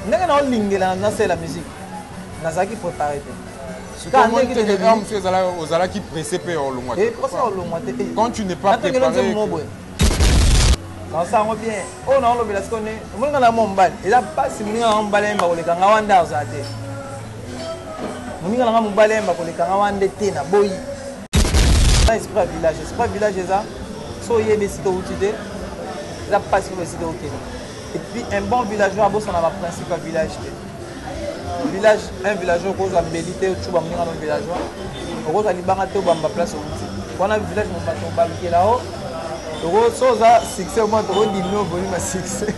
ndenge na olingela na c'est la musique nazaki préparé ozalaki pressé pe olongwa quand tu n'es pas préparé quand ça va bien on a lobela ce qu'on est on nga na mombali eza pasi muninga na mombali emba koleka nga wanda ozate muninga na mombali emba koleka nga wanda te na boyi na esprit village eza so yebe sito utite eza pasi ko sito okene et puis un bon villageois bossa na ba principal village village un villageois ko za belité tu ba muninga na villageois ko za libanga te ba place uti wana village mo bato ba bikela o soza succès au moins trop dino volume succès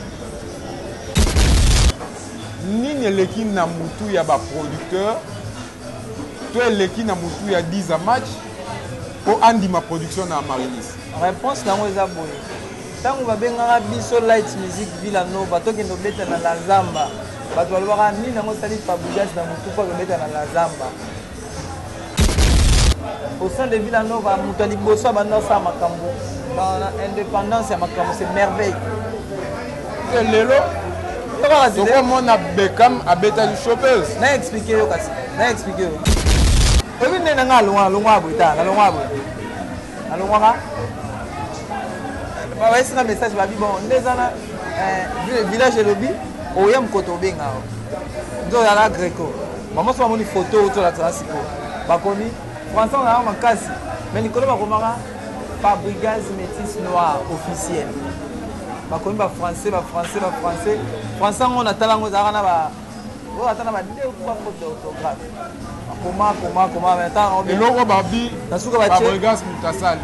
nini eleki na mutu ya ba producteur to eleki na mutu ya 10 à match po andima production na Marinis réponse nango eza boye tango babengaka biso light music Villanova tokende obeta na la zamba bato balobaka nini nango sali Fabregas na mutu po obeta na la zamba au sein de Villanova mutu ya liboso abanda osala makambo dans l'indépendance ya makambo c'est merveille lelo tokomona Beckham abeta chopeuse na expliquer yo kasi na expliquer yo obi nene nga alongwa boita alongwa ba esi na message babi bon ndezana village elobi oya mkoto obenga nzo ya la greco mama so moni photo auto la transiko bakomi français na makasi mais nikolo bakomaka Fabregas métis noir officiel. Bakomi ba français. Français on attend ngo za kana ba. On attend ba deux fois faute d'orthographe. Comment maintenant on et logo babi Fabregas mutasali.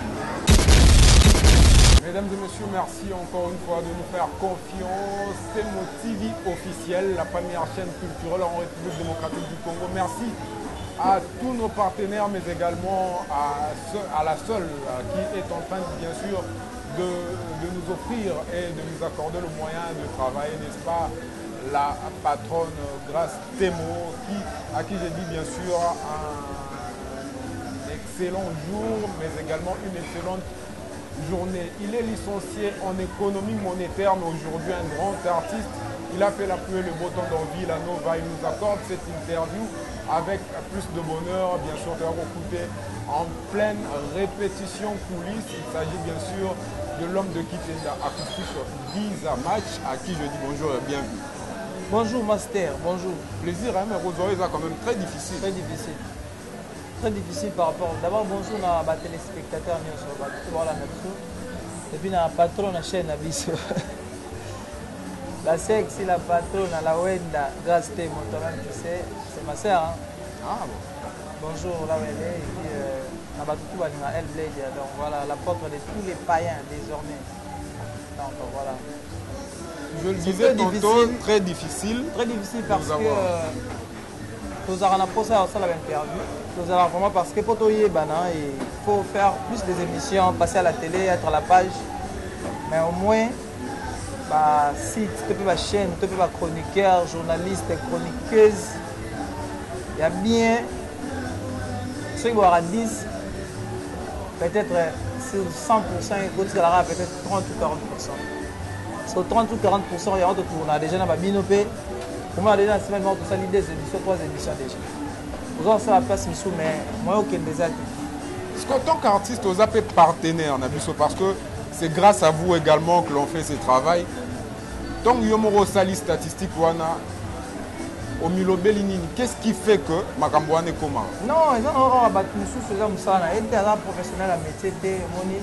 Mesdames et messieurs, merci encore une fois de nous faire confiance. C'est mon TV officiel, la première chaîne culturelle en République démocratique du Congo. Merci à tous nos partenaires, mais également à la seule qui est en train, bien sûr, de nous offrir et de nous accorder le moyen de travailler, n'est-ce pas, la patronne Grâce Temo, à qui j'ai dit, bien sûr, un excellent jour, mais également une excellente journée. Il est licencié en économie monétaire, mais aujourd'hui un grand artiste. Il a fait la pluie et le beau temps dans Villanova. Il nous accorde cette interview avec plus de bonheur, bien sûr, de écouter en pleine répétition coulisses. Il s'agit bien sûr de l'homme de Kitenda acoustique 10 à match, à qui je dis bonjour et bienvenue. Bonjour Master, bonjour. Plaisir, hein, mais Rosario, c'est quand même très difficile. Très difficile. Très difficile par rapport. D'abord, bonjour à les téléspectateurs, et puis à la patronne de la chaîne Abisso. La sexy, la patronne, la Wenda, Grâce Temo, toi-même, tu sais, c'est ma sœur. Hein? Ah bon. Bonjour, là où elle est. Et puis, elle Blade. Donc voilà, la porte de tous les païens désormais. Donc voilà. Je le disais tantôt, très difficile. Très difficile parce que nous avons posé à la interview. Nous avons vraiment parce que pour il faut faire plus des émissions, passer à la télé, être à la page. Mais au moins, site, tu peux chaîne, tu peux chroniqueur, journaliste, chroniqueuse. Il y a bien, ceux qui vont à 10, peut-être sur 100%, il y aura peut-être 30 ou 40%. Sur 30 ou 40%, il y aura d'autres tournages. Déjà, dans ma binopé, pour moi, déjà, c'est maintenant tout ça, l'idée, c'est 3 émissions déjà. Vous avez la place, mais moi, aucun des autres. Est-ce qu'en tant qu'artiste, vous avez partenaire en Abisso parce que c'est grâce à vous également que l'on fait ce travail. Donc, il y a une sali statistique au Milobelini. Qu'est-ce qui fait que Makambouane est comment? Non, ils ont un professionnel à métier.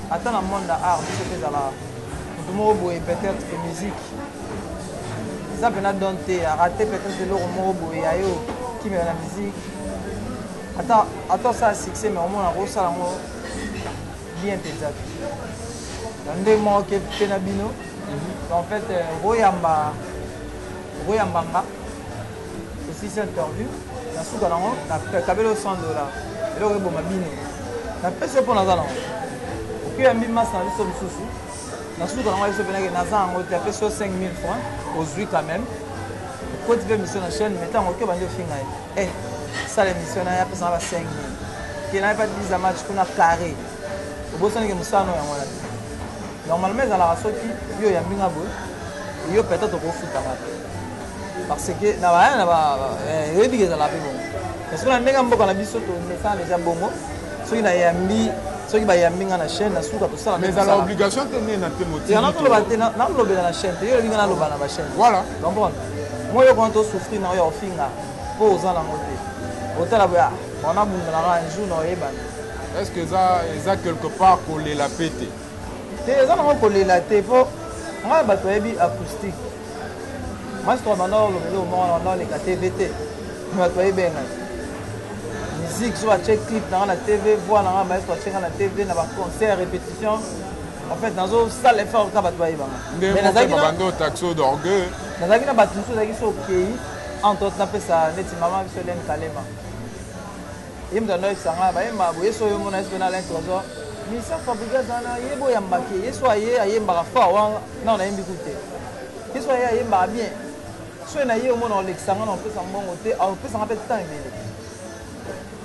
Attends, le monde d'art, peut-être que musique. Ça peut être donné, rater peut-être le mot qui met la musique. Attends, ça a succès, mais au moins, on a bien exact. Dans des mots qui est pénabino, en fait, Royamba, aussi c'est interview, dans ce cas-là, on a $100. Et là, on a bino. On a fait ce pour nous. Puis, on a mis masse dans le sous. Dans ce cas-là, on a fait 5 000 francs, aujourd'hui quand même. Quand tu fais une mission de chaîne, maintenant, on a fait ça, l'émission, il y a 5 000. Il n'y a pas de 10 matchs qu'on a carré. Au bout de ça, normalement, il y a la race qui est peut-être au foot. parce que na ba na ba yebi ke la pe bon parce que na ndenge mboka na biso to message déjà bongo soki na yambi soki ba yambi nga na chaîne na suka to sala mais à l'obligation tenir na te motiver ya na to ba te na lobela na chaîne te yo linga na loba na ba chaîne voilà comprendre moi yo quand to souffrir na yo finga po za na ngote otala ba on a bunga na un jour no yeba est-ce que ça quelque part coller la pété te ça na coller la te po nga ba to yebi acoustique moi je trouve maintenant le moment on les TVT moi to yebenga musique soit check clip dans la TV voir dans maestro check na TV na ba concert répétition en fait dans zo salle effort ka ba to yeba mais na zaki bando taxo d'orgueil na zaki na ba tuso zaki so kei entre autres na pesa neti mama biso len kalema yimda no sanga ba yema bo yeso yo mona yeso na l'intro misa fabrica zana yebo ya mbaki yeso aye ayemba fa wa na na yembi kute yeso aye ayemba bien so na ye mona olexanga na pesa mbongo te au pesa ngape temps ebele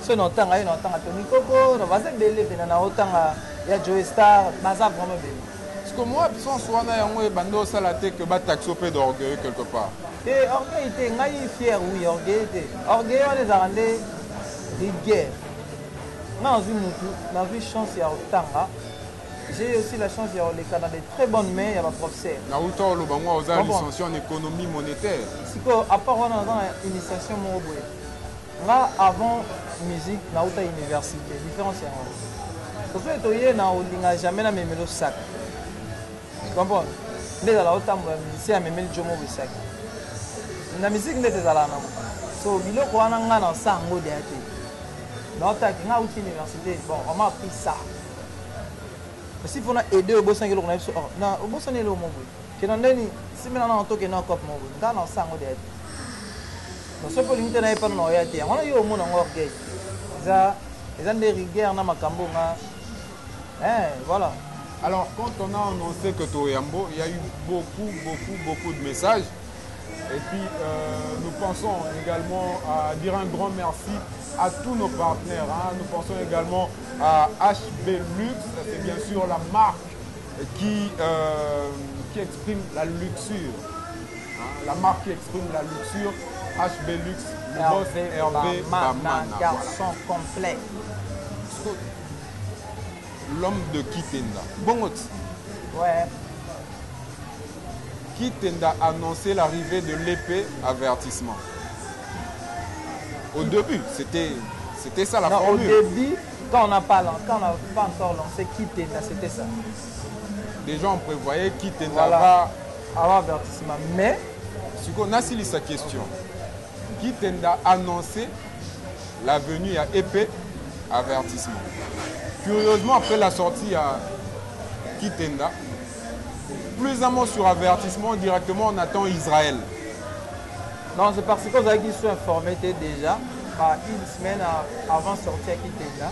so na tanga ye na tanga to mikoko na base bele pena na otanga ya Joe Star baza vraiment bele parce que moi sans soina yango e bando salate que ba taxo peu d'orgueil quelque part et orgueil te ngai fier oui orgueil te orgueil on les a rendé rigueur. Dans une chance à Otanga, j'ai aussi la chance d'avoir les Canadiens de très bonnes mains et à ma professeur. Naruto Lobangwa aux licenciés en économie monétaire. Si à part on a une initiation Moroboué. Là avant musique, Naruto université, différence c'est surtout étoyé na olinga jamais na memelo sac. Tu comprends? Mais dans la haute musicien memelo jomo sac. La musique n'est pas là. So biloko wana nga na sango de ate. Dans ta université, bon, on m'a appris ça. Mais s'il faut aider au boss, on a na au boss on est le mot. Que dans les si maintenant on toque na cop mot. Dans na sango de ate. Donc ce pour limiter na pas no yate. On a eu au monde en orgueil. Ça les des rigueurs na makambo nga. Voilà. Alors quand on a annoncé que Toyambo, il y a eu beaucoup de messages. Et puis, nous pensons également à dire un grand merci à tous nos partenaires. Nous pensons également à HB Luxe, c'est bien sûr la marque qui exprime la luxure. La marque qui exprime la luxure, HB Luxe, le boss Hervé Bamana. Garçon complet. L'homme de Kitenda. Bongot. Ouais. Kitenda a annoncé l'arrivée de l'épée avertissement. Au début, c'était ça la formule. Au début, quand on n'a pas encore lancé Kitenda, c'était ça. Déjà, on prévoyait Kitenda voilà. va avoir avertissement. Mais, si on a saisi sa question, Kitenda a annoncé la venue à épée avertissement. Curieusement, après la sortie à Kitenda, plus un mot sur avertissement, directement on attend Israël. Non, c'est parce que vous avez sont informés déjà, par une semaine avant de sortir à Kitenda.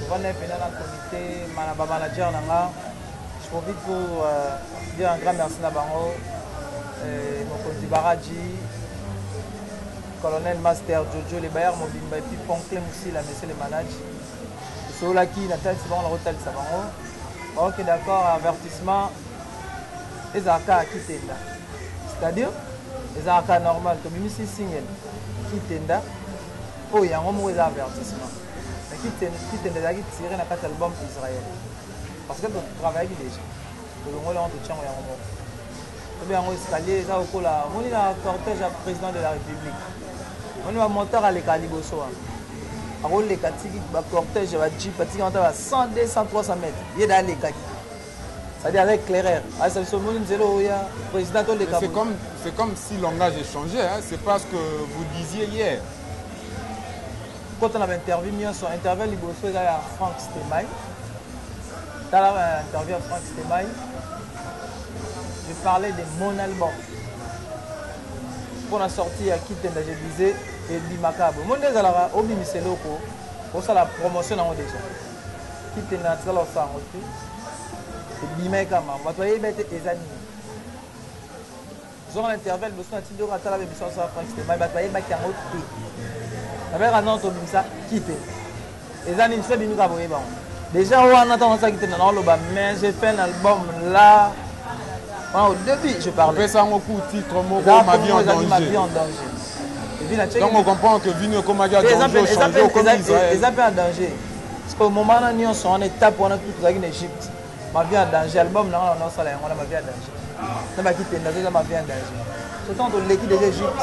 On est venu dans le comité, manager, je profite pour dire un grand merci à Bango, Mokonzi Baradji, colonel Master Jojo, les Bayard Mobimba, et puis Ponklem aussi, la monsieur le manager. Ceux là qui n'attendent pas le hôtel Sabango. Ok, d'accord, avertissement. Les arcades à Kitenda. C'est-à-dire, les arcades normales, comme une single, Kitenda, oh, il y a un mot d'avertissement. Kitenda qui tire dans cet album Israël. Parce que tu travailles déjà. Le monde là, on te tient au Yambo. Tu bien un escalier, ça au col là. On est dans le cortège à président de la République. On est à monter à l'Ekaliboso. Alors, les cortège va jeep, on est à 100, 200, 300 mètres. Il est dans les kaki. C'est-à-dire avec l'éclaireur. C'est comme si le langage est changé. Hein? C'est pas ce que vous disiez hier. Quand on avait interviewé, son interview à Franck Stemaï. Dans l'interview à Franck Stemaï, je parlais de mon album. Pour la sortie à Kitenda, je disais, et Bimakabe. Mon désir, au Bimiseloko, pour ça la promotion en déjà. Kitenda, c'est là où ça Bimekama, on va travailler avec les amis. Ils ont l'intervalle, ils ont un petit peu de rattrapage avec les Franck Stemaï, ils vont travailler avec un autre pays. Avec un autre ça, quitter. Les amis, ils sont venus à Boyébon. Déjà, on attend ça qui était dans le bas, mais j'ai fait un album là. Au début, je parlais. Ça un coup titre ma vie en danger. Ma vie en danger. Donc on comprend que vie comme ma vie en danger changer comme Israël. Ils appellent en danger. Parce qu'au moment où nous sommes en étape où on a tout en Égypte, ma vie en danger. L'album là on a ça là, on a ma vie en danger. On va quitter dans ma vie en danger. Surtout dans l'équipe de l'Égypte.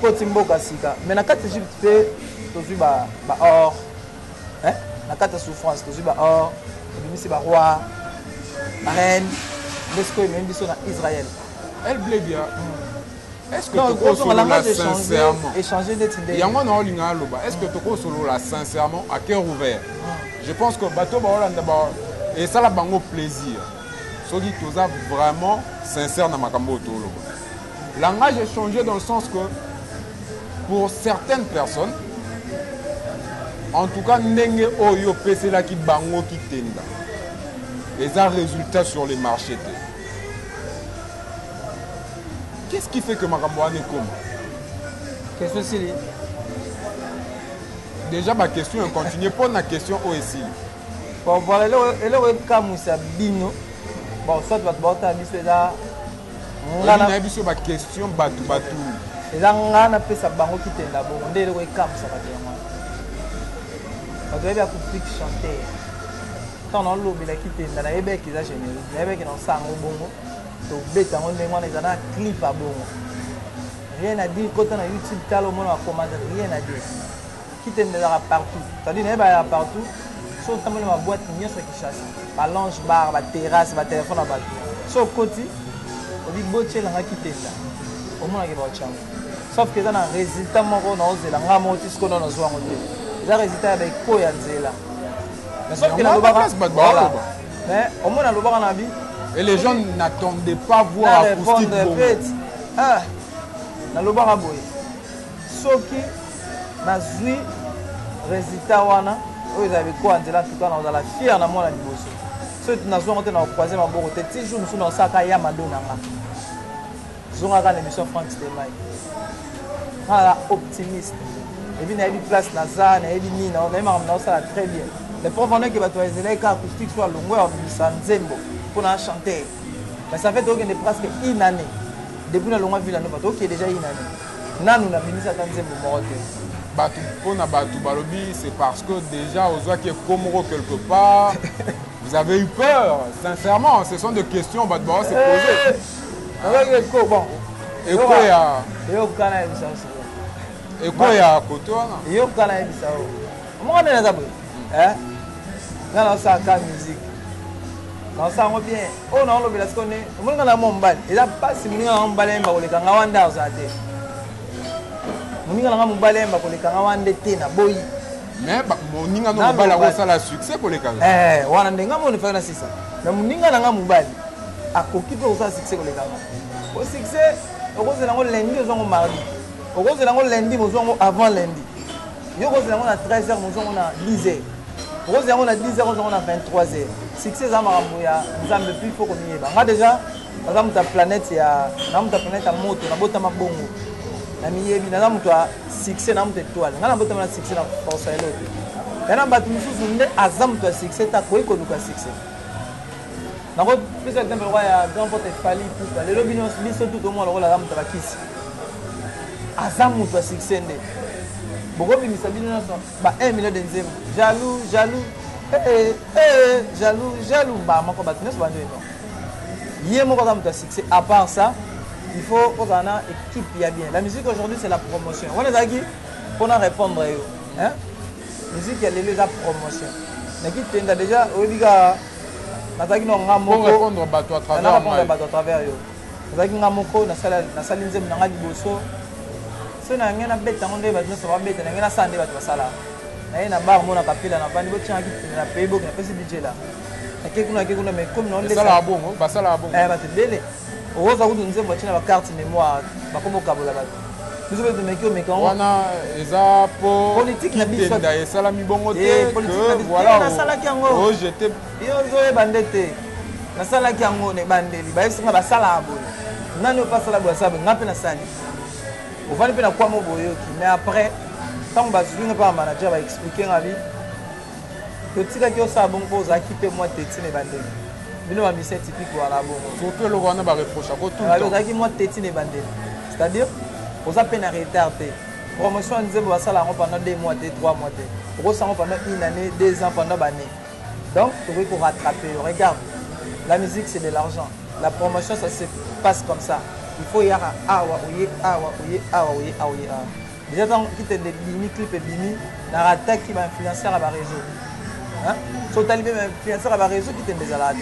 Potimbo kasika. Mais dans quatre Égypte fait toujours ba or. Hein? Dans quatre souffrance toujours ba or. Et puis c'est ba roi, ba reine. Est-ce que même sont en Israël? Elle blé bien. Est-ce que tu peux solo là sincèrement? Échanger des idées. Il y a un autre linga loba. Est-ce que tu peux solo là sincèrement à cœur ouvert? Je pense que bateau ba Hollande ba et ça la bango plaisir. Ceux qui tous vraiment sincère dans makambo to loba. Langage est changé dans le sens que pour certaines personnes, en tout cas ndenge oyo pese la ki bango ki tenda. Les résultats sur les marchés. Qu'est-ce qui fait que Makamboane est comme? Question Sili. Déjà, ma question est continue. Pour la question aussi. Bon, voilà, elle est comme ça, bino. Bon, soit tu vas te battre à l'issue-là. On a vu ma question, batou. Et là, on a fait ça, bango qui t'est là-bas. On est là, comme ça, on doit bien chanter. Quand on a l'eau, il a quitté, il a été qui a généré, il a été qui a sang au bon, donc bête en mémoire, il a un clip à bon. Rien à dire, quand on a YouTube, quand on a commandé, rien à dire. Quitte là partout. C'est-à-dire, il y a partout, sauf que ma boîte, il y a ce qui chasse. Ma lounge bar, ma terrasse, ma téléphone à battre. Sauf côté, on dit que il a quitté là. Au moins, il y a un sauf que ça a un résultat, on a osé, on a monté ce qu'on a besoin. Il y a un résultat avec quoi il y a là. Mais sauf que voilà. Mais au moins, on a vie. Et les gens n'attendaient pas voir acoustique. Ah, dans le bar à boy. Sauf que, na zui résultat wana, ils avaient quoi en tout cas, on a la fière dans mon anniversaire. Ceux qui nous ont été dans le troisième à Boroté, si nous sommes dans ça, il y a Madonna. Nous avons l'émission Franck Stemay. Voilà, optimiste. Et puis, il y a une place dans ça, il y a une mine, on a même ça très bien. Les profondeurs qui vont être les acoustiques soit longueur de Sanzembo pour chanter. Mais ça fait presque une année. Depuis la longue ville, nous qui est déjà une année. Nous avons mis ça dans Sanzembo. C'est parce que déjà, aux qui est Komoro quelque part, vous avez eu peur. Sincèrement, ce sont des questions que vous se poser. Bon. Et quoi il y a? Et quoi il y a à côté? Dans sa musique. Dans ça, on bien. Oh non, on parce qu'on est. On a mon bal. Il a pas si nous avons balé pour les Kangawanda aux athées. Nous avons balé pour les Kangawanda na boy. Mais nous avons la succès pour les Kangawanda. On a des gens qui font ça. Mais nous avons balé. À coquille pour ça succès pour les Kangawanda. Au succès, au cause de la lundi, nous avons mardi. Au cause de la lundi, nous avons avant lundi. Au cause de la 13h, nous avons 10h. On a 10h, on a 23h. Succès, nous avons plus fort qu'on y est. On a déjà, nous avons ta planète, à moto, on a beau temps bongo. Nous avons succès, nous avons étoile. Nous avons succès dans la force et l'autre. Nous avons succès, tu as quoi que nous avons succès. Nous avons plus de temps, il y a grand porte Fali, les lobbies, nous sommes tout au monde, nous avons succès. Azam mutu succès. Beaucoup de gens sont 1 million de nzembo. Jaloux. Jaloux. Bah, ma combattre, n'est-ce pas? Il y a un succès. À part ça, il faut qu'on ait une équipe bien. La musique aujourd'hui, c'est la promotion. On est aquí pour répondre. La musique, elle est la promotion. Mais déjà, pour répondre à travers. Si on a un bête, on a un bête, on a un sandé, on a un bar, on a un capilla, on a un petit on a payé beaucoup, on a fait budget là. Mais comme on est là, bon, ça là bon. On va vous donner une carte mémoire, comme au Kabola. Nous avons des mais quand on a les politique na biso et salami bongo te voilà na sala ki yango oh j'étais yo zo bandete na sala ki yango ne bandeli ba esinga ba sala abo nani pas sala bo sabe ngape na sali on va aller na kwa mo boyoki mais après tant ba zuinga pa manager va expliquer ngabi to tika ki o sa bon pose aki pe moi teti ne bandeli bino ba mission typique voilà bon surtout le Rwanda va reprocher à tout le temps moi tétine et bandé c'est-à-dire aux appels à retardé promotion disait bon ça là pendant 2 mois 3 mois pour ça pendant une année 2 ans pendant année donc tu veux pour rattraper regarde la musique c'est de l'argent la promotion ça se passe comme ça il faut y avoir déjà dans qui te bimi clip et bimi na attaque qui va influencer à la réseau hein so talibé influencer à la réseau qui te des ala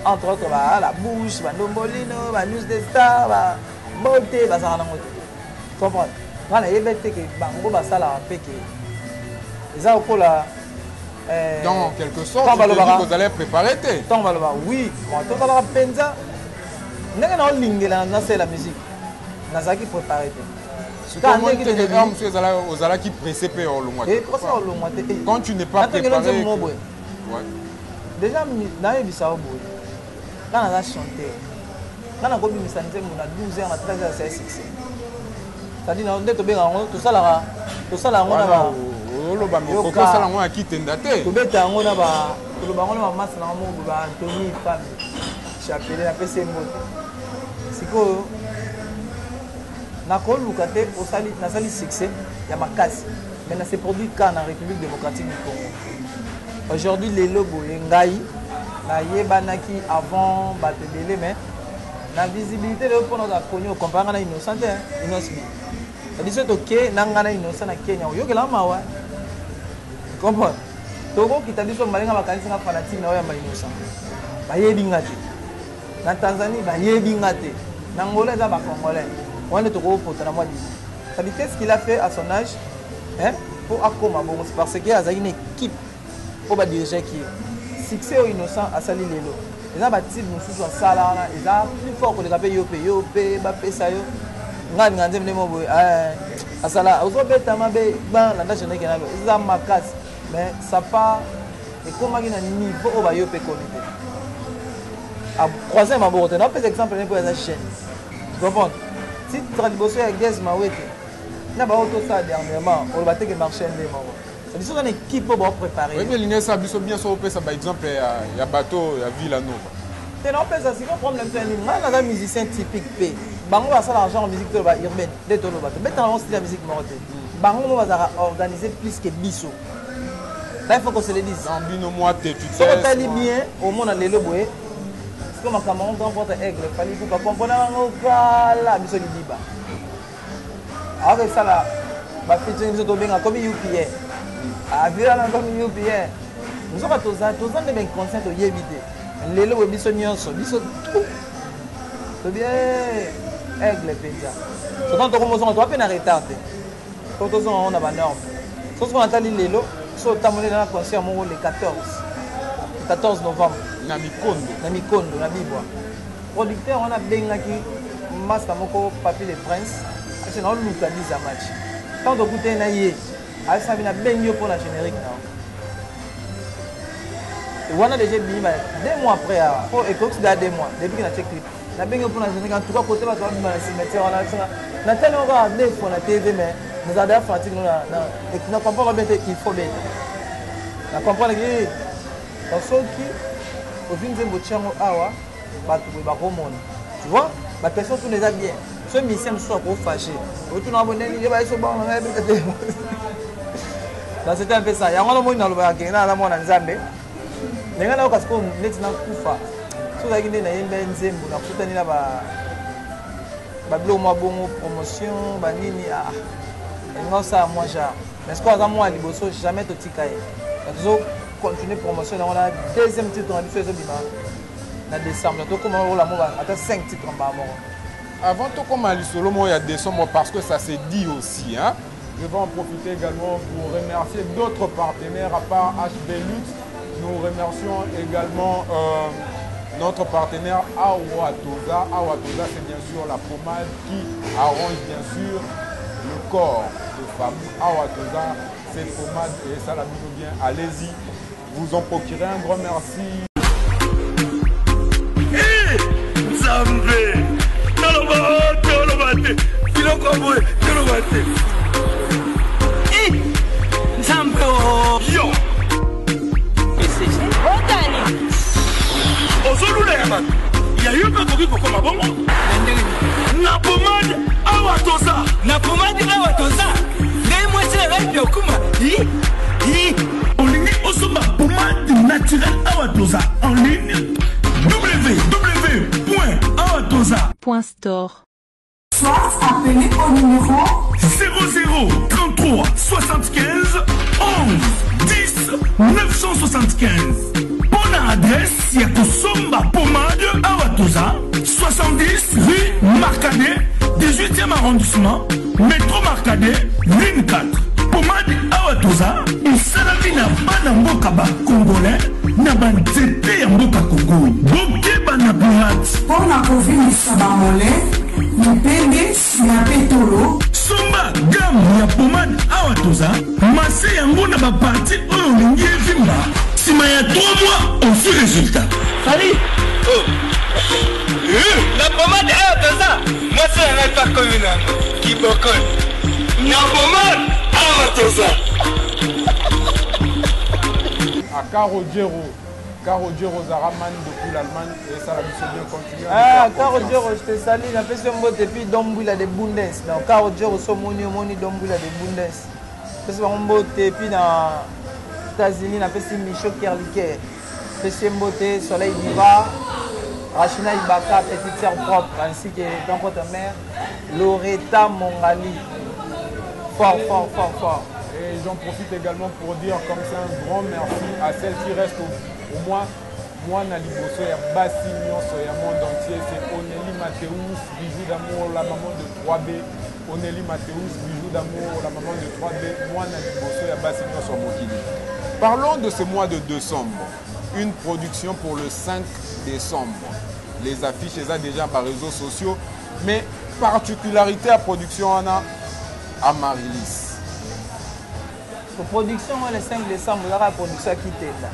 entre autres la bouche ba ndombolino ba news des stars ba beauté ba ça na moto comprendre voilà yebete que bango ba sala peke ils ont pour la dans quelque sorte vous allez préparer tant baloba oui moi to baloba penza ndenge na lingela na c'est la musique nazaki préparer quand tu n'es pas préparé. Déjà, quand on a chanté, quand on a 12 heures, 13 heures, c'est succès. C'est-à-dire, on est bien tout ça là. Tout ça là, on a. Nakoluka te nasali succès ya makasi mais na se produit quand en République démocratique du Congo aujourd'hui les lobos ngai na yebanaki avant bato belé mais na visibilité le pour notre connu comparé na innocent innocent c'est to ke nanga na innocent na Kenya oyokela mawa comprendre toko kitadiso malinga makanisi na fanatique na oya ma innocent ba yebinga te na Tanzanie ba yebinga te na Angola za ba congolais on est trop pour moi dit. Ça dit qu'est-ce qu'il a fait à son âge hein pour Akoma bon c'est parce qu'il y a une équipe pour ba diriger qui succès au innocent à sali lelo. Les abattis nous sous sala ils a plus fort que les appels yope ba pesa yo ngani ngande mnemo boy asala ozo beta mabe ban la ndage ne kenabe ils a makas mais ça pas et comment il a niveau au ba yope comité à croiser ma botte non par exemple pour la chaîne tu comprends si tu as bossé avec Gaz Mawete, na ba auto ça dernièrement, on va te que marcher des moments. C'est une équipe pour préparer. Oui mais l'iné ça bien sur ça par exemple il y a bateau, il y a Villanova. C'est non pas ça, si on prend le temps moi là musicien typique P. Bango va ça l'argent en musique urbaine, de tout le bateau. Mais dans la musique morte. Bango va organiser plus que biso. Là il faut qu'on se le dise. En bino moi tu sais. Ça va bien au monde dans les loboué. Comme Cameroun remporte aigle, il fallait que comprendre la mission du Diba. Avec ça là, ma fille nous a bien comme UPA. A vu là comme UPA. Nous sommes tous de bien conscients de éviter. Les lois mission nyonso, mission tout. C'est bien aigle penza. C'est quand on commence on doit peine arrêter. Quand on a ba norme. Sauf qu'on entend les lois, soit tamené dans la conscience le 14 novembre. Na Mikondo, na Bibwa. Producteur, on a bengaki Master Moko Papi le Prince. C'est dans le Luka 10 à match. Quand on écoute na yé, a ça vient bengyo pour la générique là. Et on a déjà dit 2 mois après pour écoute dans 2 mois depuis qu'il a check clip. Na bengyo pour la générique en tout cas côté va dans le cimetière on a ça. Na tellement on va aller pour la TV mais nous avons fatigue là et qui ne comprend pas bien il faut bien. Na comprendre que parce que au fin de Bochango Awa, tu vois, la personne tout les a bien. Ce mission soit trop fâché. Retourne abonné, il va être bon. Dans c'était un peu ça. Il y a un moment dans le bac, il y a un moment dans Zambé. Les gens là, parce qu'on est dans le Koufa. Tout ça, il y a une belle zème, on a tout un là-bas. Bablo, moi, bon, promotion, banini, ah. Et non, ça, moi, j'ai. Mais ce qu'on a, moi, à Liboso, jamais tout tika. Continuer promotion on a deuxième titre on a fait en décembre donc comment on a 5 titres en bas avant tout comme à l'isolo il y a décembre parce que ça s'est dit aussi hein. Je vais en profiter également pour remercier d'autres partenaires à part HB Luxe. Nous remercions également notre partenaire Awatoza. Awatoza c'est bien sûr la pommade qui arrange bien sûr le corps de femme. Awatoza cette pommade et ça la mise bien, allez-y. Vous en procurez un grand merci. Yo! ozolula ya bato ya yo mpe koki kokoma bongo na pomade awa toza na pomade awa toza ngai mwasi na ngai dokuma olingi osomba pomade naturelle awa toza en ligne www.awatoza.store. Soit appelez au numéro 00 33 75 11 10 975. Bonne adresse, Yakosomba Pomade Awatoza, 70 rue Marcadet, 18e arrondissement, métro Marcadet, ligne 4. Pomade Awatoza, il s'allume na bana mboka ba congolais, na banzete ya mboka Congo. Boke bana pirate. pour la province Bamolé, Mupende, Siapetolo. Somba gamme ya pomade Awatoza, masse yango na ba parti oyo lingi evimba. Sima ya 3 mois, on fait résultat. Salut. Oh. La pommade est à ça. Moi, ça n'est pas comme une qui bocole. La pommade est à ça. À Caro Gero Zaraman depuis l'Allemagne et ça la mission bien continue. Ah, Caro Gero, je te salue. On a fait ce mot depuis Dombouila de Bundes. Donc, Caro Gero, so moni Dombouila de Bundes. C'est un mot depuis dans États-Unis, on a fait ce Michaud Kerliker. Fait Mbote, Soleil Diva, Rachina Ibaka, petite sœur propre, ainsi que dans votre mère, Loretta Mongali. Fort. Et j'en profite également pour dire comme c'est un grand merci à celles qui restent au moins moi na liboso ya basi nyonso ya monde entier. C'est Oneli Mathéus, bijou d'amour, la maman de 3B. Oneli Mathéus, bijou d'amour, la maman de 3B. Moi na liboso ya basi nyonso mokili. Parlons de ce mois de décembre. Une production pour le 5 décembre. Les affiches, elles ont déjà par réseaux sociaux. Mais particularité à production, on a à Marilis. Pour production, le 5 décembre, on aura la production qui était là.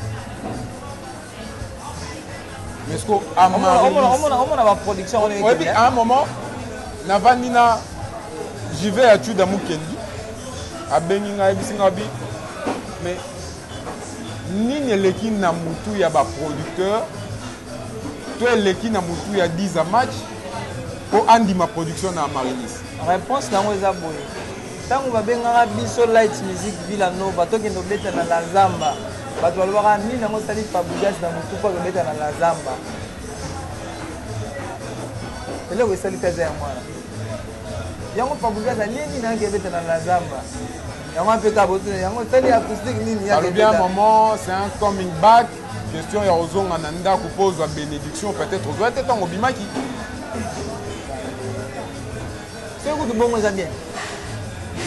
Mais ce qu'on a Marilis. On a la production, on est oui, à un moment, Navanina, j'y vais à Tudamu Kendi, à Beninga et Bisingabi. Mais Nini leki na mutu ya ba producteur, toi leki na mutu ya 10 à match, pour andi ma production na Marilis. Réponse dans les abonnés. Tant qu'on va bien biso light music Villanova, toi qui nous bête dans la zamba, bah tu vas voir ni dans mon salit Fabougas dans mutu pour bête dans la zamba. Et là où est salit faisait moi. Yango Fabougas a ni dans qui bête dans la zamba. Alors bien moment, c'est un coming back. Question ya ozonga nanda kupose la bénédiction peut-être aux autres temps obimaki. C'est beaucoup de bon moi bien.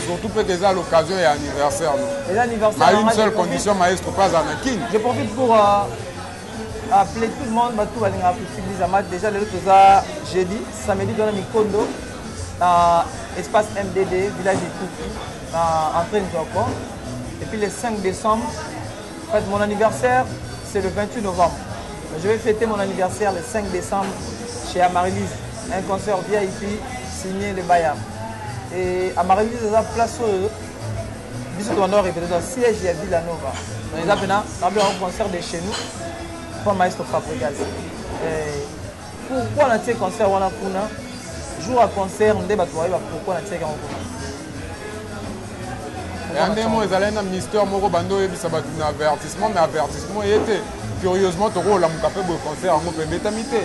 Surtout peut-être à l'occasion et anniversaire. Et l'anniversaire. À une seule condition maestro pas en akin. Je profite pour appeler tout le monde bah tout aller à l'église déjà le jeudi, samedi dans le Mikondo espace MDD village de Touki. En train de encore. Et puis le 5 décembre, en fait, mon anniversaire, c'est le 28 novembre. Je vais fêter mon anniversaire le 5 décembre chez Amaryllis, un concert VIP signé le Bayam. Et Amaryllis, il y a une place où il y a un siège à Villanova. Donc, il y a un concert de chez nous pour Maestro Fabregas. Pourquoi on a tiré concert on a jour à concert, on débat pourquoi on a tiré un concert. Et un démon, ils allaient un mystère, Moro Bando et Bisabat, un avertissement, mais avertissement, il était curieusement, tu as un café pour concert, on peut bétamité.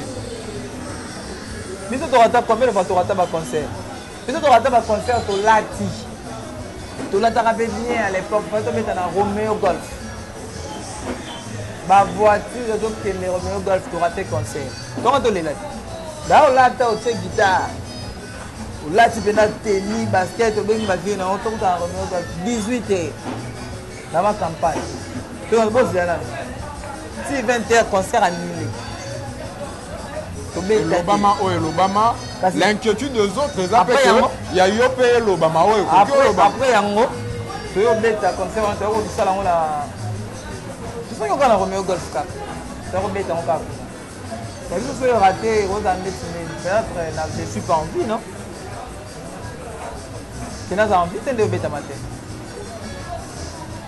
Mais tu as combien de fois tu as un concert? Mais tu as un concert, tu l'as dit. Tu l'as rappelé bien à l'époque, tu as un Romeo Golf. Ma voiture, donc, le Romeo Golf, tu as raté concert. Comment tu l'as dit? Là, tu as une guitare. Là, tu peux faire tennis, basket, tu peux faire 18 heures dans ma campagne. Tu vas si 20 heures, concert annulé. L'Obama, l'Obama, l'inquiétude des autres, il y a eu l'Obama. Après, tu as fait un concert, tu as fait un concert. Tu sais qu'on a Romeo Golf. Tu as fait un concert. Tu as raté, je ne suis pas envie, non? Tu as envie de faire un matin.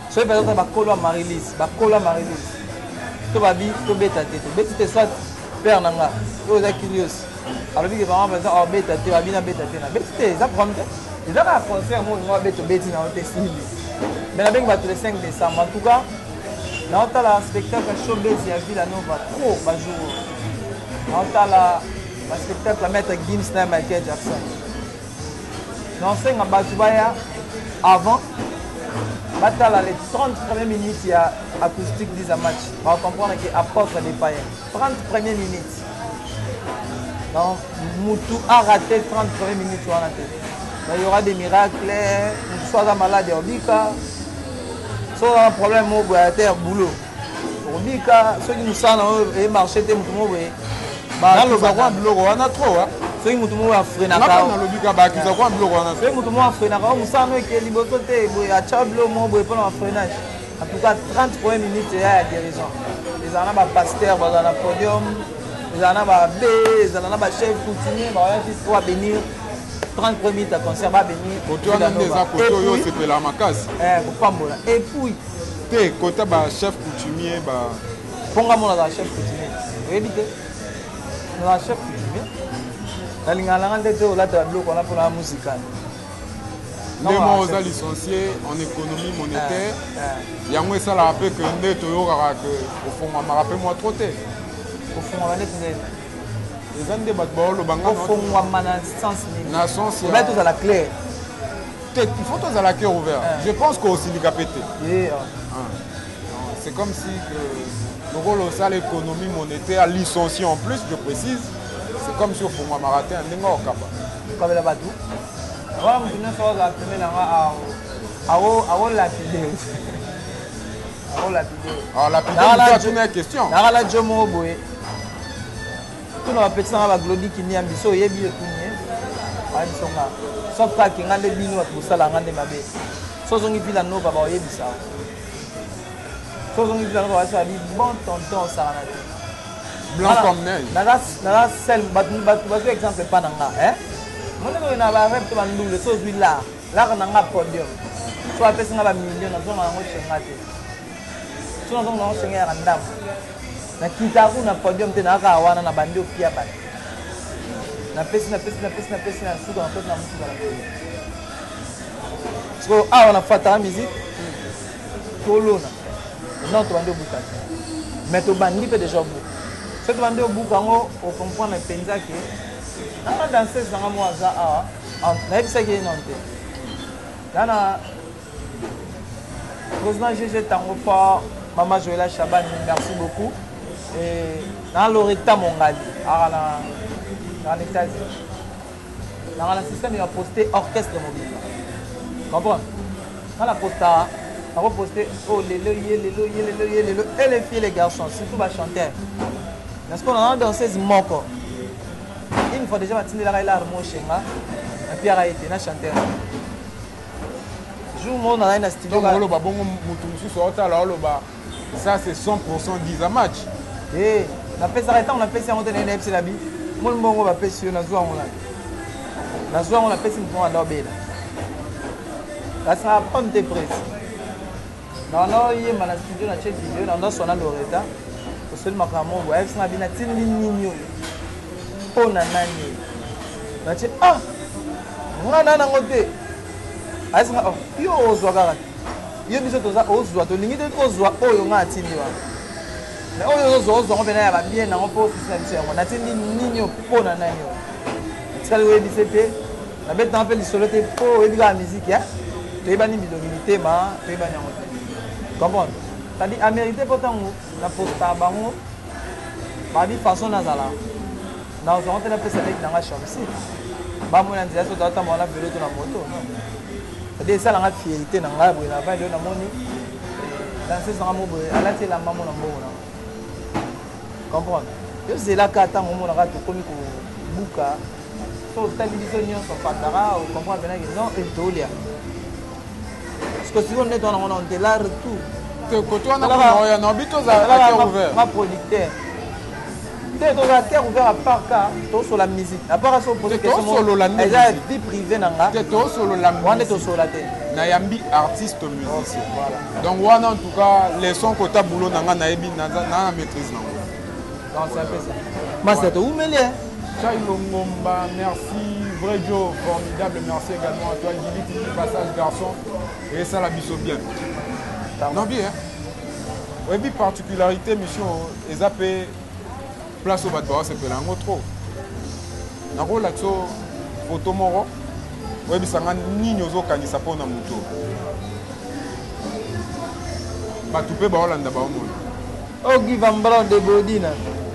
Si tu as Marilis, tu vas bien, tu vas bien, tu vas soit père nanga oyo za curious alobi ke vraiment par exemple beta te abina beta te na beti te eza problème te eza na concert mo ngo beto beti na ote sili mais na bengi bato le 5 décembre en tout cas na otala spectacle showbiz ya Villa Nova trop bajour na otala ba spectacle maître Gims na Michael Jackson na senga bato baya avant batala les 30 premières minutes il y a acoustique des match on va comprendre que apôtre des païens 30 premières minutes donc Moutou a raté 30 premières minutes sur la tête il y aura des miracles soit la malade Obika soit un problème au terre boulot Obika ceux qui nous sont et marché te Moutou dans le baron de l'euro on a trop ceux qui Moutou a freiné na dans le Obika ba qui ça quoi de l'euro on a ceux qui Moutou a freiné on sent que liboto te boy a chablo mo boy pour un freinage en tout cas 30 premières minutes il y a guérison les en a ba pasteur ba dans le podium les en a ba B les en a ba chef coutumier ba ya fils pour bénir 30 premières minutes à concert ba bénir côté on a des à côté yo c'est pe la makasi ko pambola et puis te côté ba chef coutumier ba ponga mona da chef coutumier éviter la chef coutumier la lingala ngande te ola ta bloc on a pour la musique les mots aux licenciés en économie monétaire yango ça la rappelle que ndé toyokaka que au fond on m'a rappelé moi trop té au fond on va net les andes bat bolo banga au fond on va na sens ni na sens on va tous à la claire il faut tous à la cœur ouvert je pense qu'au syndicat pété c'est comme si que le rôle au l'économie monétaire licencié en plus je précise c'est comme si au fond on m'a raté un ndingo kapa comme la batou voilà mon dîner sur la première à lapider à lapider alors lapider c'est une question na la jomo boy tout na petit na ba glodi ki ni ambiso yebi etunye ba bisonga sauf ka ki ngande bino ba busala ngande mabe so zongi Villa Nova ba yebisa so zongi Villa Nova ça dit bon tonton ça na blanc comme neige na sel ba exemple pas nanga moi je na ba rep to bandule so zui là na nga podium so apesi nga ba million na zo nga ngo chenga te so na zo nga chenga ya ndam na kita ku na podium te na ka wana na bandi opia ba na pesi na suka na pesi na musu ba so on fata musique tolona non to bandi obuka mais to bandi pe déjà bu so to bandi obuka ngo o comprendre penza que nanga danseuse nanga mo aza awa nayebisaki ye nante nana président GG tango fort mama Joëla Chaban merci beaucoup et nanga Loretta Mongali aka na États-Unis nanga na système ya posté orchestre mobile comprendre nanga posta nako posté oh lelo et les filles les garçons surtout ba chanteur parce qu'on a danseuse moko une fois déjà matine la ila harmonie chenga et puis a été na chanteur jour mon on a un studio donc ba bongo mutu musu so otala oloba ça c'est 100% d'isa match eh na pesa reta on a pesa on tenait FC la bi mon bongo ba pesa na zo on a pesa mon anda obela ça sera pas de presse non il ma na studio na chef vidéo na sona Loretta au seul makamo bo FC na bi na tindi ninyo pona nani na che mwana na ngote asinga yo ozwa kaka yo biso toza ozwa to lingi te ozwa oyo nga atindi wa na oyo ozwa ngo pena ya ba bien na ngo po sisa biso yango na tindi ninyo pona nani wa tsali we bisete na beta un peu lisolo te po ebi ka musique ya to ebani bidonité ma to ebani ngo comprendre tadi a mérité potango na posta bango ba bi façon nazala na on rentre na pesa avec dans la chambre si ba mo na nzela so ta mo na vélo to na moto de ça la fierté na nga bo na va de na moni dans ce sens mo bo ala te la maman na mbo na comprendre yo c'est la kata mo na ka to komi ko buka so tali biso nyo so fatara o comprendre bien que non et tolia parce que si on est on a de l'art tout te côté on a na bito za la ouvert ma producteur dans la terre ouverte à part car tout sur la musique à part ça poser question elle a vie privée nanga tout sur la musique on est sur la terre na yambi artiste musicien voilà donc wana en tout cas les sons kota boulot nanga na ebi na maîtrise nanga Donc c'est un peu ça. Master, où me l'est? Chai Longomba, merci. Vrai Joe, formidable. Merci également à toi. Gili, petit passage, garçon. Et ça, la biseau bien. Non, bien. Et puis, particularité, mission, les AP, place au Badbara, c'est pas un trop. Dans le laxo, photo moro. Oui, mais ça n'a ni nous kanisa pour na moto. Bah, tu peux ba Hollande ba monde. Oh, Guy Van Brown de Bodina.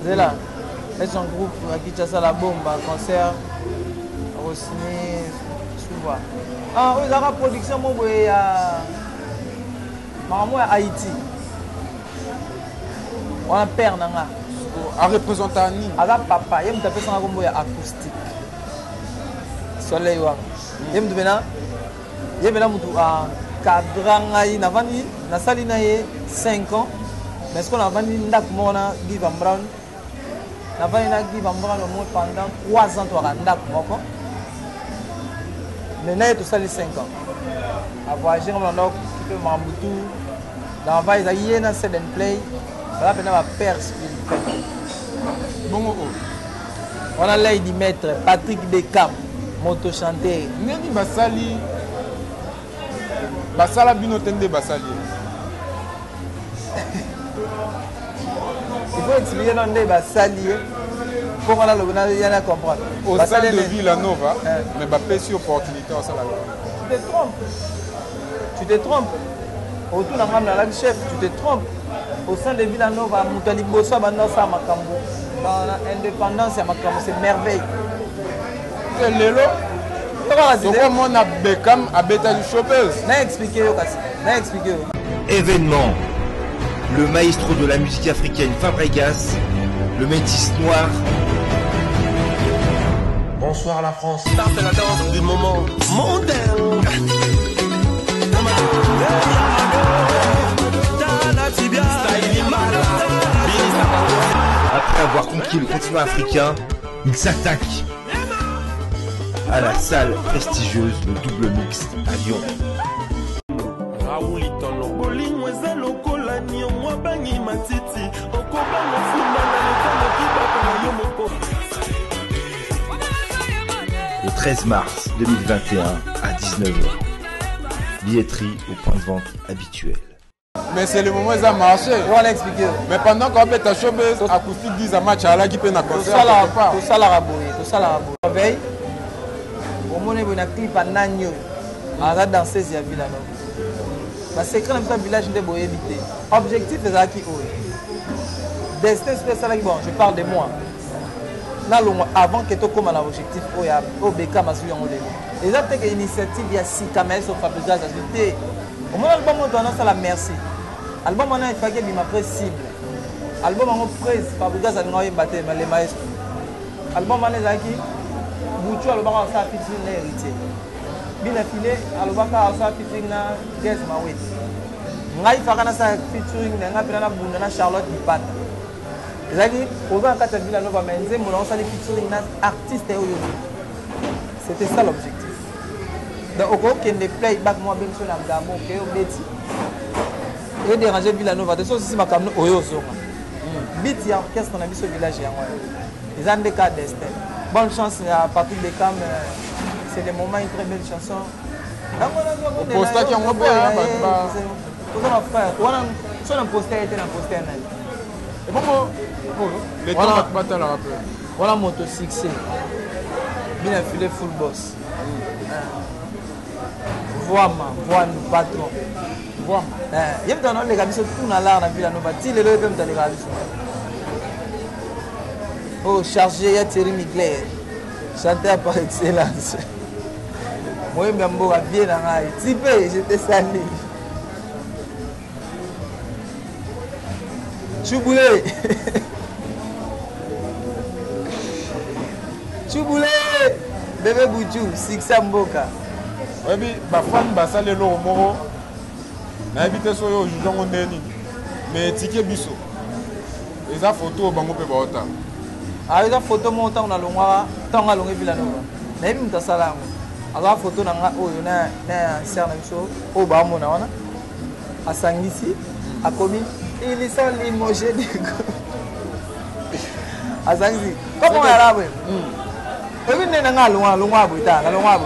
C'est là. Et son groupe qui a ça la bombe, concert, Rossini, souvent. Ah, oui, la production, moi, à Haïti. On a père nanga. À représenter Annie. Avec papa, il me fait ça comme acoustique. Soleil wa. Il me dit il me dit à cadran na vani na sali na 5 ans. Mais ce qu'on a vani ndak mona Guy Van Brown. Na vani na Guy Van Brown pendant 3 ans to ndak moko. Mais na tout sali 5 ans. A voyager comme on a qui peut Mambutu. Dans va ils a yena set and play. Là ben ma père spirituel. Bon on a Lady Maître Patrick Beckham. Moto chanter. Neni basali basala bino tende basali. Il faut expliquer non des basali pour qu'on a le comprendre. Au sein de Villanova, mais ba pesi opportunité au sala. Tu te trompes. Autour d'un la chef, tu te trompes. Au sein de Villanova, Moutali Bosso banda sa makambo. Dans l'indépendance, c'est merveille. Lelo donc on a Beckham à bêta du showbiz. N'a expliqué n'a expliqué. Événement. Le maestro de la musique africaine Fabregas, le métis noir. Bonsoir la France. Ça c'est la danse du moment mondain. Après avoir conquis le continent africain, il s'attaque à la salle prestigieuse Le Double Mixte à Lyon. Le 13 mars 2021 à 19h. Billetterie au point de vente habituel. Mais c'est le moment où ça a marché. On l'a expliqué. Mais pendant qu'on a fait showbiz, acoustique 10 à match à la qui peut na concert. Tout ça la rabouille, tout ça la rabouille. Veille. Au moment où on a clip à Nagno, on a dansé sur la ville. C'est quand même ça village de Boye éviter. Objectif c'est ça qui est. Destin spécial bon, je parle de moi. Avant que tu commences l'objectif, il y a OBK Masou Yangolé. Et ça c'est une initiative il y a 6 caméras sur Fabregas ajouté. Au moment où l'album on a la merci. L'album on a il fallait ma cible. Album on prise Fabregas a noyé batté les maestros. Album on est qui Bouchou album on ça featuring l'héritier. Bien affilé album on ça featuring na Guess Mawet. Ngai fakana ça featuring na ngapela bunda na Charlotte Dipata. Zaki oza kata Villanova menze mon on ça featuring na artiste oyo. C'était ça l'objectif. Donc au cas où playback moi bien sur la gamme OK au beti. Et déranger Villanova de ça aussi ma kamno oyo zonga. Beat ya orchestre na biso village ya ngwa. Les ans de cas destin. Bonne chance à Patrick Beckham, c'est le moment une très belle chanson. Au poster qui est un peu sur un poster était un poster. Et comment les temps va battre la rappel. Voilà moto succès. Bien affilé full boss. Vois nous patron. Vois. Il y a dans les gars qui sont tout dans l'art dans Villanova. Si les deux comme dans les gars. Oh, chargé, il y a Thierry Mugler. Chanteur par excellence. Moi, je suis bien dans la vie. J'étais salé. Chouboulé. Chouboulé. Bébé Boudjou, Sixa Mboka. Oui, ma femme va saler l'eau au moro. N'habite sur le jour mais ticket biso. Les photos, bango pe baota. Ah, il y a une photo montant dans le noir, tant à l'ongé Villanova. Mais il y a une salam. Alors, la photo dans il y a un certain chose, au bas, mon ana, à Sangisi, à Komi, il est sans limogé. azangi comment on arabe ebi nena nga longwa buta na longwa bu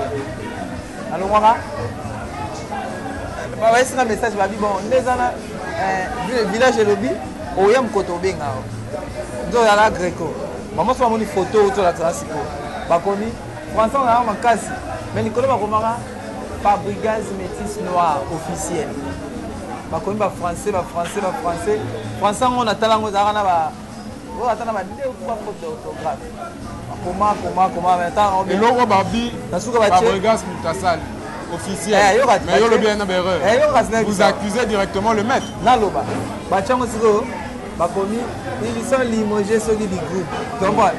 na longwa ka ba esi na message ba bi bon ndezana village lobi oyam koto benga ndo ya greco maman so moni photo to la transiko ba komi français na makasi mais nikolo ba komaka Fabregas métis noir officiel ba komi ba français français on attend ngo za kana ba o attend ba deux fois faute d'orthographe comment maintenant et logo babi Fabregas mutasali officiel mais yo le bien erreur vous accusez directement le maître na loba ba chango siko ba komi ils sont limogés sur du groupe comprends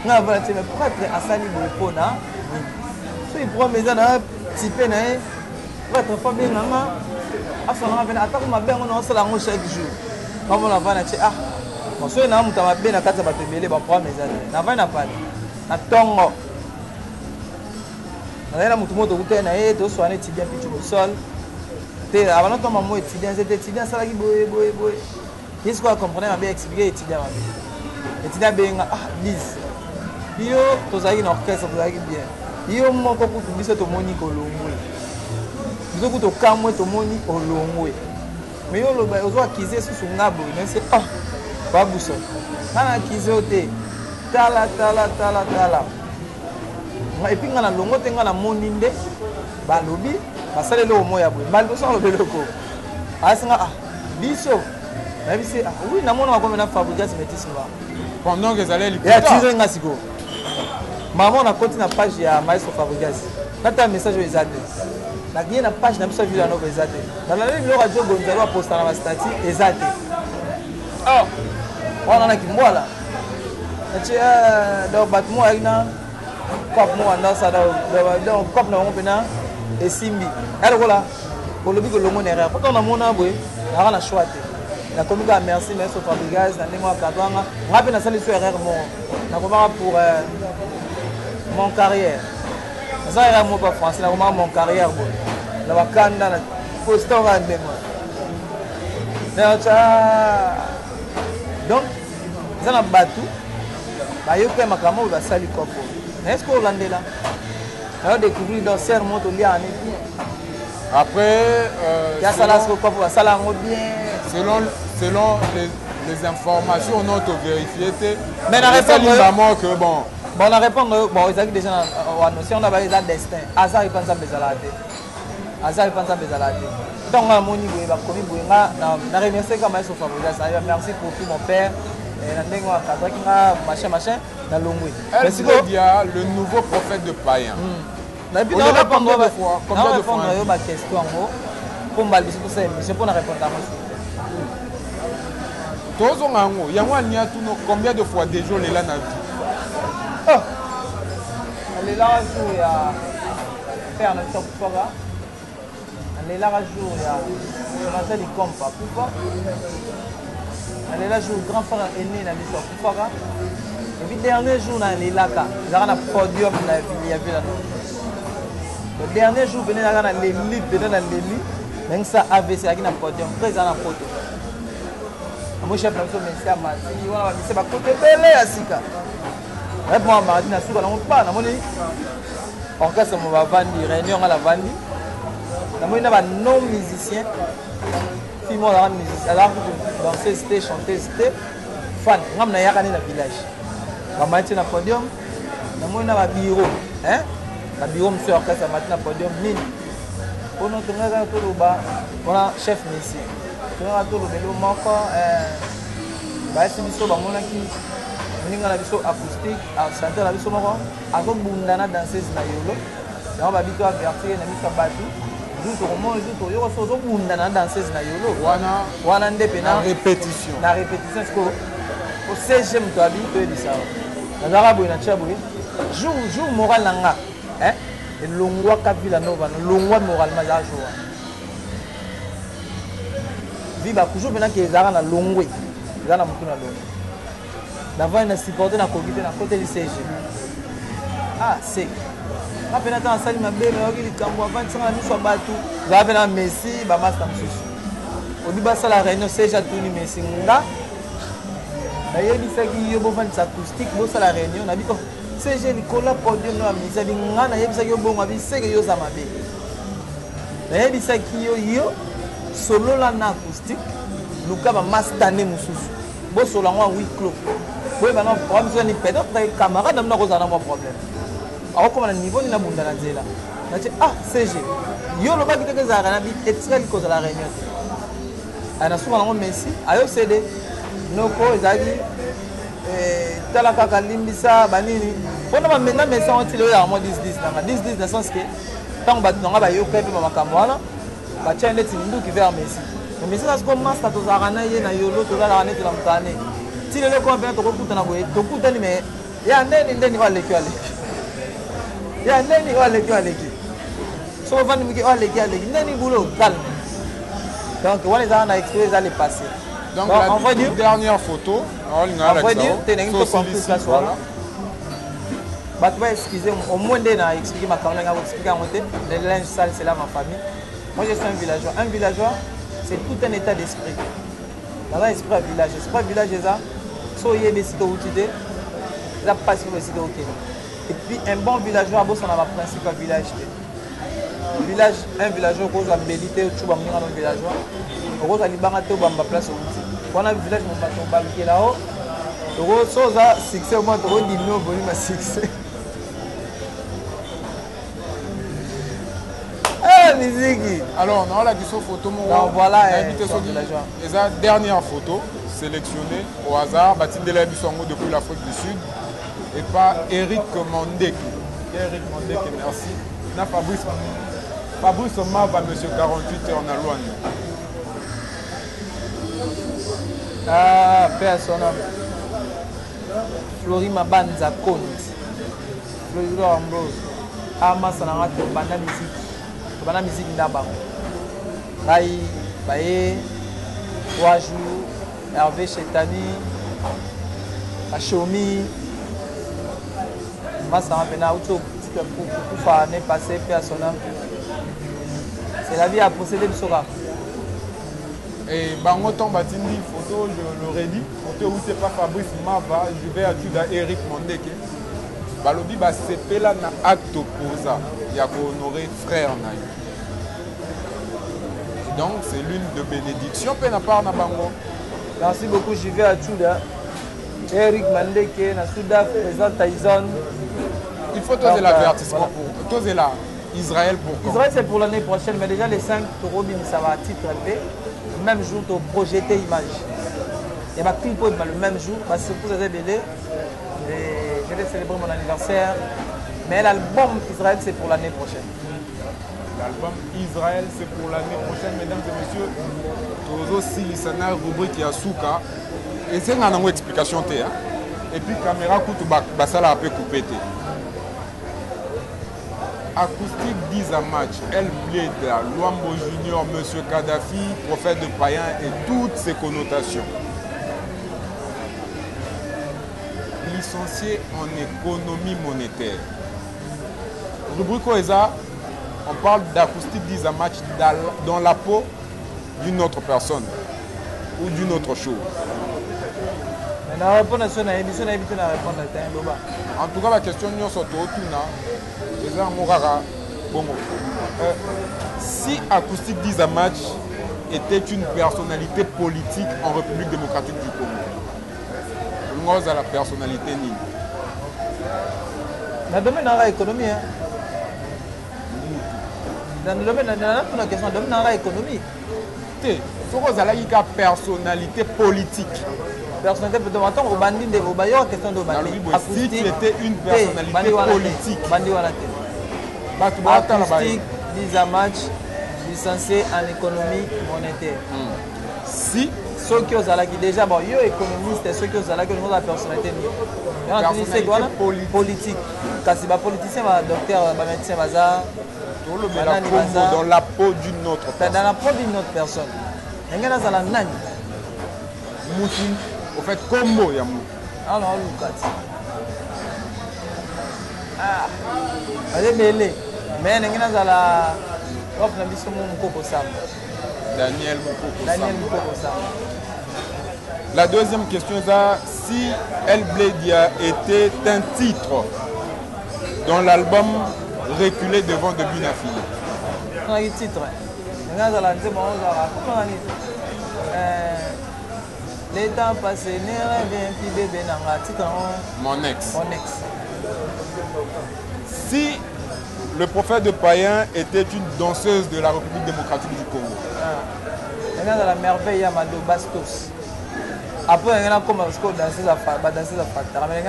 na voilà tu mais pourquoi être asali bopona so il prend maison na type na pour être femme ngama asala ngana atako mabengo na osala ngo chaque jour comme on va na ah so na muta mabe na kata batebele ba prend maison na va na pale na tongo na mutu moto kutena to soane étudiant puis au sol te avant ton maman étudiant c'était étudiant ça la qui boy qu'est-ce qu'on comprenait bien expliquer étudiant étudiant bien lise yo to zaki na orchestre to zaki bien yo moko kutu biso to moni kolongwe biso kutu kamwe to moni olongwe mais yo lo ba ozo akize susu ngabo mais c'est ba buso kana akize ote tala et puis ngana longo te ngana moni nde balobi basalele o moya boye mal boso lo beloko asinga biso na bisi oui na mona ko mena Fabregas métis noir pendant que allez lui ya tire ngasiko maman na continue na page ya maestro Fabregas kata message o ezate na bien na page na biso villa no ezate na la lelo radio Gonzalo posta na statut ezate wana na kimwala ati do batmo aina cop mo anda sa do cop na ngo pena esimbi alors voilà pour le bigo longo nera quand on a mona boy na na choix na komika merci maestro Fabregas na ndemo akatwanga ngapi na sali so erreur mo na komaka pour mon carrière ça ira mo pas français na komaka mon carrière boy la bakanda na posteur à ndemo na cha donc ça na batu ba yoka makamo ba sali kopo est-ce que Landela a découvert dans serre moto bien après il y a ça là ce kopo ça là bien selon les informations on a vérifié mais la réponse que bon la réponse bon ils ont déjà en notion on a pas des destin hasard il pense à bezalade donc on a moni boy ba komi boy na remercier comme maestro Fabregas merci pour tout mon père et na ndengo akatwa kinga machin na longwe merci le nouveau prophète de païen na puis on répondre yo ba question ngo pour mbalisi tout ça mais pour na répondre à moi tozo ngango yango ania tuno combien de fois déjà lela na vie lela jour ya faire na top foga lela jour ya Jonathan di kompa poupa lela jour grand frère aîné na biso poupa et puis dernier jour na lelaka za na podium na ville ya ville le dernier jour venez na leli même ça AVC aki na podium présent na photo mon chef na biso merci amati wana ba ba côté belé ya sika et moi mardi na suka na mpa na moni orchestre mo ba vandi réunion à la vandi na moni na ba non musicien fimo la musicien alors danser c'était chanter c'était fan ngam na yakani na village ba mati na podium na moni na ba bureau na bureau monsieur orchestre mati na podium nini ono tunga to loba ona chef messi tunga to lobelo moko ba esi biso ba monaki ninga na biso acoustique a chanter la biso moko azo bundana danseuse na yolo na ba bito avertir na misa batu duto mo duto yo so zo bundana danseuse na yolo wana ndepe na répétition sko au 16e to abi to edisa na zara boy na chaboy jour moral nanga et longwa kabila nova longwa moralement za jour viba toujours bena ke zara na longwe zana mutu na longwe d'avant na supporter na kogite na côté du CG c'est na pena ta sali mabe na yoki likambo avant tsanga miso batu za pena Messi ba master msusu odi ba sala réunion CG tuni Messi nga nayebisaki yo bovandisa acoustique bosala réunion nabi oh CG likola podium na misa binga nayebisaki yo bongo abiseke yo za mabe nayebisaki yo solola na acoustique luka bamastane mosusu bosola ngo huis clos boyeba na problème ni peut-être camarade na mna kozala na mwa problème akokoma na niveau ni na bunda na nzela natie ah CG yo lobaki teke ezalaka na bi extrait likozala réunion te anasuka nango merci ayo cede noko ezalaki tala kaka limbisa banini mpona bamena mesa ngo tile oyaka mwa 10-10 nanga 10-10 na sens ke ntango bato nanga bayoka mpe bamakambo wana batia ndeti nduki vers messi messi nasiko master tozalaka na ye na yolo tozalaka neti na mokane ti lelo koma mpena tokokutana boye tokutani me ya ndeni oaleki ya ndeni oaleki soko vandi moke oaleki ndeni bulo calme donc wana ezalaka na expo eza le passé donc la dernière photo on va dire tenengi to compris la soirée bato ba excuser au moins nde na expliquer makambo na ngako expliquer en moté le linge sale c'est là ma famille moi je suis un villageois c'est tout un état d'esprit dans un esprit à village c'est pas village ça so yebesi to utide ça passe pour essayer OK et puis un bon villageois boss on a ma principal village village un villageois cause abilité tu vas venir dans le villageois cause libanga te bamba place outi wana village mon bato baliki là-haut toko soza succès au moins toko dimino volume à succès musique. Alors, on a la question photo. Donc voilà, et la dernière photo sélectionnée au hasard, Baptiste Delay Bissongo depuis l'Afrique du Sud, et par Eric Mandeki. Eric Mandeki, merci. Na Fabrice Omava, monsieur 48 en Alouane. Ah, personne. Flori Mabanza Conte. Flori Ambrose. Ama Sananga Banda musique. Bana musique ndaba ngai baye 3 jours Hervé Chetani Achomi masa pena auto pour faire ne passer personnel c'est la vie à procéder du soka et bango ton batindi photo je l'aurais dit photo où c'est pas Fabrice Mava je vais à Eric Mondeke balobi ba sepela na acte posa ya ko honorer frère na yo. Donc c'est l'une de bénédiction pe na part na bango. Merci beaucoup j'y vais à Tchouda. Eric Mandeke na Souda président Tyson. Il faut toser l'avertissement pour toser là Israël pour quand? Israël c'est pour l'année prochaine mais déjà les 5 euros ça va titre P même jour to projeter image. Et ma clip le même jour parce que vous avez belé je vais célébrer mon anniversaire. Mais l'album Israël, c'est pour l'année prochaine. L'album Israël, c'est pour l'année prochaine, mesdames et messieurs. Tozo Silisana, rubrique Yasuka. Et c'est une explication. Et puis, caméra, basala a peu coupé. Acoustique 10 à match. Elle plaide à Luambo Junior, Monsieur Kadhafi, prophète de païen et toutes ses connotations. Licencié en économie monétaire. Rubrique OESA, on parle d'acoustique 10 à match dans la peau d'une autre personne ou d'une autre chose. En tout cas, la question si acoustique 10 à match était une personnalité politique en République démocratique du Congo, à la personnalité ni. Dans le domaine de l'économie, dans le domaine de la question, dans le domaine de l'économie. Il faut que la personnalité politique. Personnalité politique. Attends, au bandit de Obayo, question de bandit. Si tu étais une personnalité politique. Acoustique, 10 à match, licencié en économie monétaire. Si ceux qui ont déjà, bon, yo économiste, ceux qui ont la personnalité politique. Quand c'est politicien, docteur, médecin, dans la peau d'une autre personne. Dans la peau d'une autre personne. Il y a un nani. Mouti, au fait, combo, il y a mouti. Alors, Lucas. Ah, allez, belé. Mais il y a la. Daniel Moukoko Samba. La deuxième question est si El Bledia était un titre dans l'album Reculer devant de buts d'affilée. On a un titre. Les temps passés, Mon ex. Mon ex. Si le prophète de Païen était une danseuse de la République démocratique du Congo. Dans la merveille, il y a Mado Bastos. Après, il y a comme danser la merveille.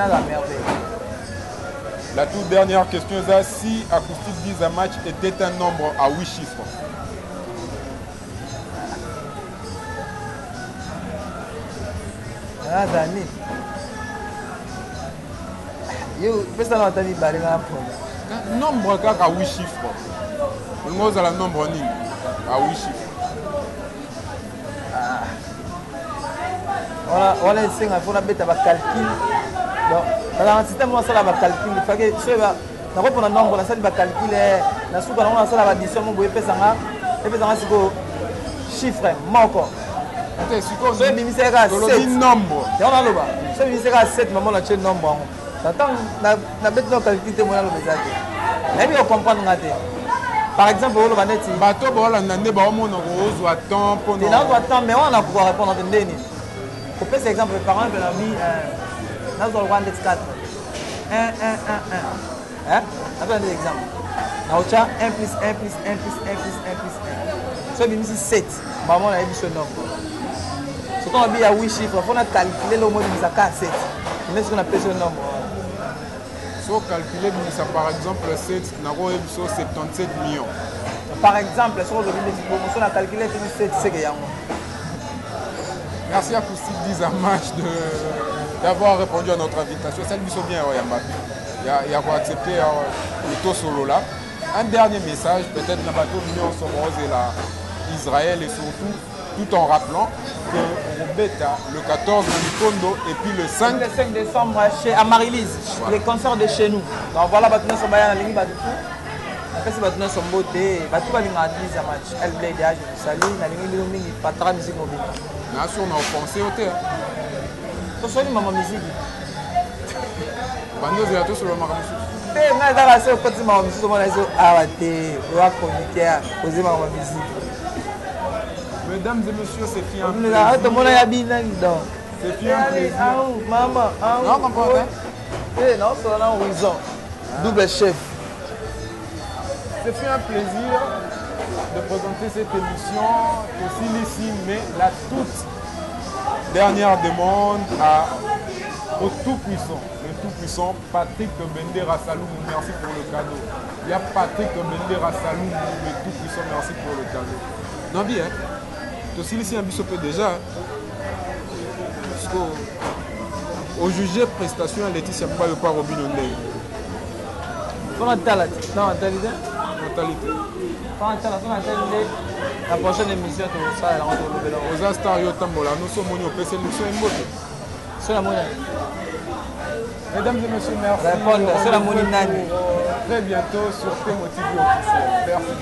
La toute dernière question est si Acoustique 10 match était un nombre à 8 chiffres. Nombre à 8 chiffres. Nous avons le nombre à 8 chiffres. Voilà, il faut mettre un calcul. Dans un système, on a un calcul. Il faut que ce soit un nombre, on a un calcul. On a une addition, on a un chiffre. C'est nombre. C'est 7, maman a tué le nombre. Par exemple, on va dire mais on a pouvoir répondre à pour faire cet exemple, par exemple, on a mis 4 1 1 1 1. On va donner l'exemple. On a 1 plus 1 plus 1 plus 1 plus 1 plus 1. Soit bien 7, maman a mis ce nombre. Surtout on a mis à 8 chiffres, il faut calculer le mot de 7. C'est ce qu'on appelle ce nombre. Si on calcule par exemple 7, on a 77 millions. Par exemple, si on a calculé 7, c'est qu'il y a. Merci à Acoustique 10 match d'avoir répondu à notre invitation. Ça nous bien, il y a accepté le taux solo là. Un dernier message, peut-être la bateau l'Union Sombrose et Israël et surtout, tout en rappelant que Robeta, le 14 de Kondo et puis le 5 décembre chez Amarylise, voilà. Les concerts de chez nous. Donc voilà, Batuna Sombaya, la ligne Batou. Après, c'est Batuna Sombote, Batou va à 10 match. Elle blé déjà, je vous salue. La ligne Lumi, Patra Musique Mobile. Bien sûr, on a pensé au thé. Tu as maman musique. Bando de la tout sur le maman musique. Eh, mais dans la seule petite maman musique, on a dit arrêtez, on va communiquer, poser maman musique. Mesdames et messieurs, c'est fait un plaisir. C'est fait un plaisir. Maman, non, non, pas. Eh, non, c'est un horizon. Double chef. C'est fait un plaisir de présenter cette émission aussi ici, mais la toute dernière demande au tout-puissant, le tout-puissant Patrick Bendera Saloum, merci pour le cadeau. Il y a Patrick Bendera Saloum, le tout-puissant, merci pour le cadeau. Non, bien, aussi ici un bisopé déjà. Parce qu'au jugé prestation à Laetitia pas le pas Robin Ondé. Mentalité. La prochaine émission, tout ça, elle rentre au Lobelo. Aux Astar Yotambola, nous sommes au PC, nous sommes en beauté. C'est la monnaie. Mesdames et messieurs, merci. C'est la monnaie. Très bientôt sur Témotivi officiel. Merci.